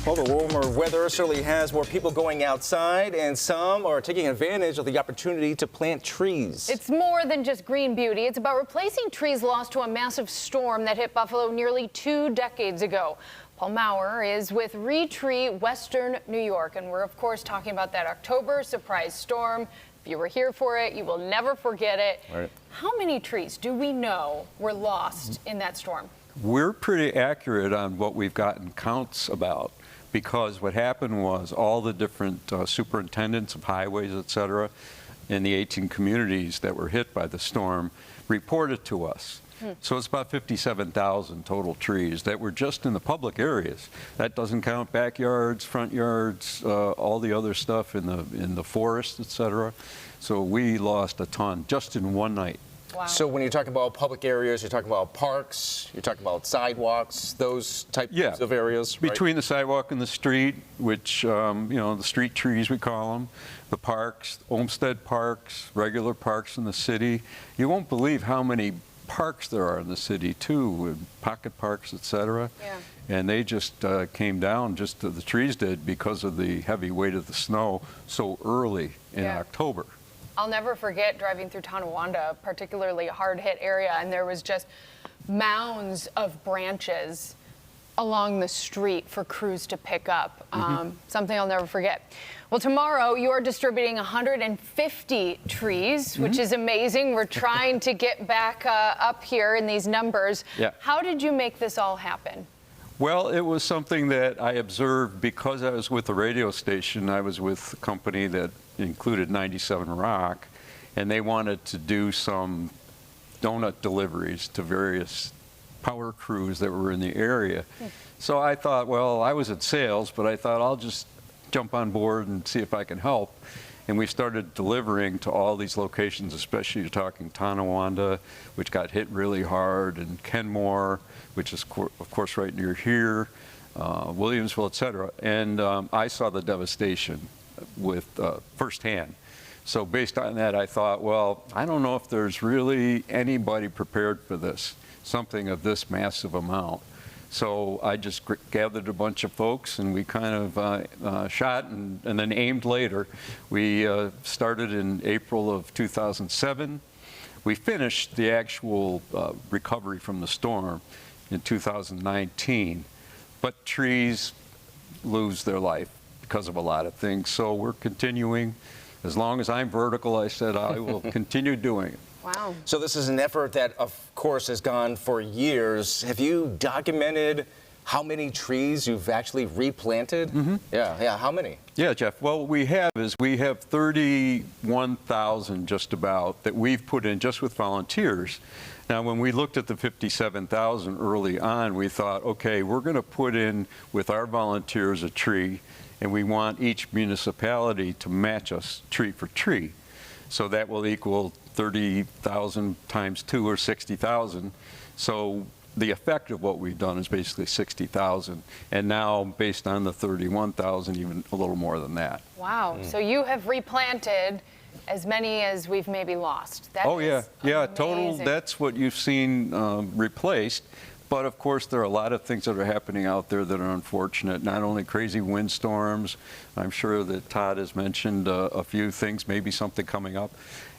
Well, the warmer weather certainly has more people going outside, and some are taking advantage of the opportunity to plant trees. It's more than just green beauty. It's about replacing trees lost to a massive storm that hit Buffalo nearly 2 decades ago. Paul Maurer is with Retree, Western New York, and we're, of course, talking about that October surprise storm. If you were here for it, you will never forget it. Right. How many trees do we know were lost in that storm? We're pretty accurate on what we've gotten counts about, because what happened was all the different superintendents of highways, et cetera, in the 18 communities that were hit by the storm reported to us. So it's about 57,000 total trees that were just in the public areas. That doesn't count backyards, front yards, all the other stuff in the forest, et cetera. So we lost a ton just in one night. Wow. So when you're talking about public areas, you're talking about parks, you're talking about sidewalks, those types of areas, right? Between the sidewalk and the street, which, the street trees we call them, the parks, Olmsted parks, regular parks in the city. You won't believe how many parks there are in the city too, and pocket parks, et cetera. Yeah. And they just came down, the trees did, because of the heavy weight of the snow so early in October. I'll never forget driving through Tonawanda, particularly a hard-hit area, and there was just mounds of branches along the street for crews to pick up. Something I'll never forget. Well, tomorrow you are distributing 150 trees, which is amazing. We're trying to get back up here in these numbers. Yeah. How did you make this all happen? Well, it was something that I observed because I was with the radio station. I was with a company that included 97 Rock, and they wanted to do some donut deliveries to various power crews that were in the area. So I thought, well, I was in sales, but I thought I'll just jump on board and see if I can help. And we started delivering to all these locations, especially you're talking Tonawanda, which got hit really hard, and Kenmore, which is of course right near here, Williamsville, et cetera. And I saw the devastation with firsthand. So based on that, I thought, well, I don't know if there's really anybody prepared for this, something of this massive amount. So I just gathered a bunch of folks, and we kind of shot and then aimed later. We started in April of 2007. We finished the actual recovery from the storm in 2019. But trees lose their life because of a lot of things. So we're continuing. As long as I'm vertical, I said I will continue doing it. Wow. So this is an effort that, of course, has gone for years. Have you documented how many trees you've actually replanted? Yeah, how many? Yeah, Jeff. Well, what we have 31,000 just about that we've put in just with volunteers. Now, when we looked at the 57,000 early on, we thought, okay, we're going to put in with our volunteers a tree, and we want each municipality to match us tree for tree. So that will equal 30,000 times 2 or 60,000. So the effect of what we've done is basically 60,000. And now, based on the 31,000, even a little more than that. Wow. So you have replanted as many as we've maybe lost. That is amazing. Total, that's what you've seen replaced. But of course, there are a lot of things that are happening out there that are unfortunate. Not only crazy windstorms, I'm sure that Todd has mentioned a few things, maybe something coming up.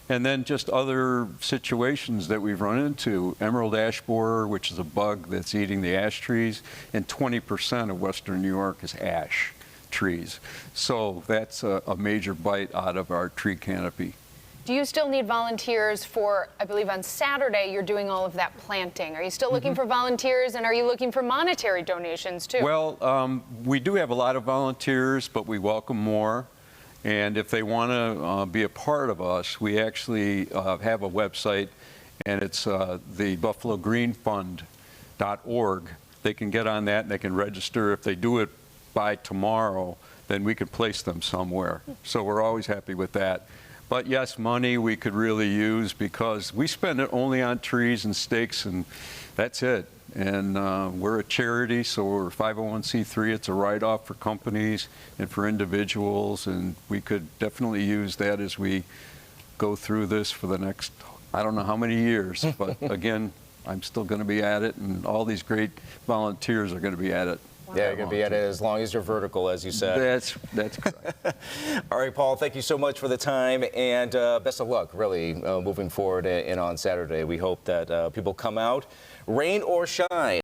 And then just other situations that we've run into. Emerald ash borer, which is a bug that's eating the ash trees, and 20% of Western New York is ash trees. So that's a major bite out of our tree canopy. Do you still need volunteers for, I believe on Saturday, you're doing all of that planting. Are you still looking for volunteers, and are you looking for monetary donations too? Well, we do have a lot of volunteers, but we welcome more. And if they want to be a part of us, we actually have a website, and it's the buffalogreenfund.org. They can get on that, and they can register. If they do it by tomorrow, then we could place them somewhere. So we're always happy with that. But yes, money we could really use, because we spend it only on trees and stakes, and that's it. And we're a charity, so we're a 501c3. It's a write-off for companies and for individuals, and we could definitely use that as we go through this for the next, I don't know how many years. But again, I'm still going to be at it, and all these great volunteers are going to be at it. Yeah, you're going to be at it as long as you're vertical, as you said. That's correct. All right, Paul, thank you so much for the time, and best of luck, really, moving forward and on Saturday. We hope that people come out, rain or shine.